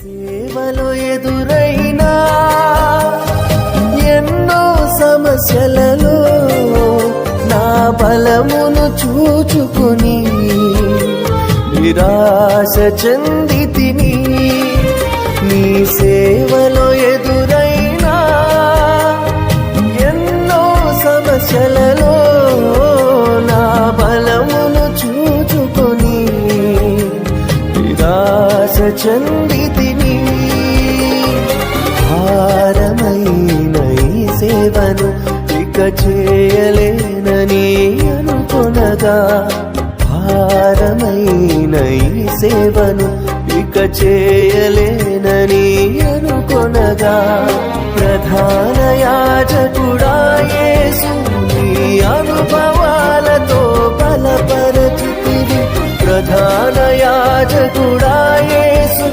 సేవలో ఎదురైనా ఎన్నో సమస్యలలో నా బలమును చూచుకొని నిరాశ చెందితిని. నీ సేవలో ఎదురైనా ఎన్నో సమస్యలలో నా బలమును చూచుకొని నిరాశ చెందితిని. భారమైన ఈ సేవను ఇక చేయలేనని అనుకొనగా, భారమైన ఈ సేవను ఇక చేయలేనని అనుకొనగా, ప్రధాన యాజకుడా యేసు నీ అనుభవాలతో బలపరచుతివి. ప్రధాన యాజకుడా యేసు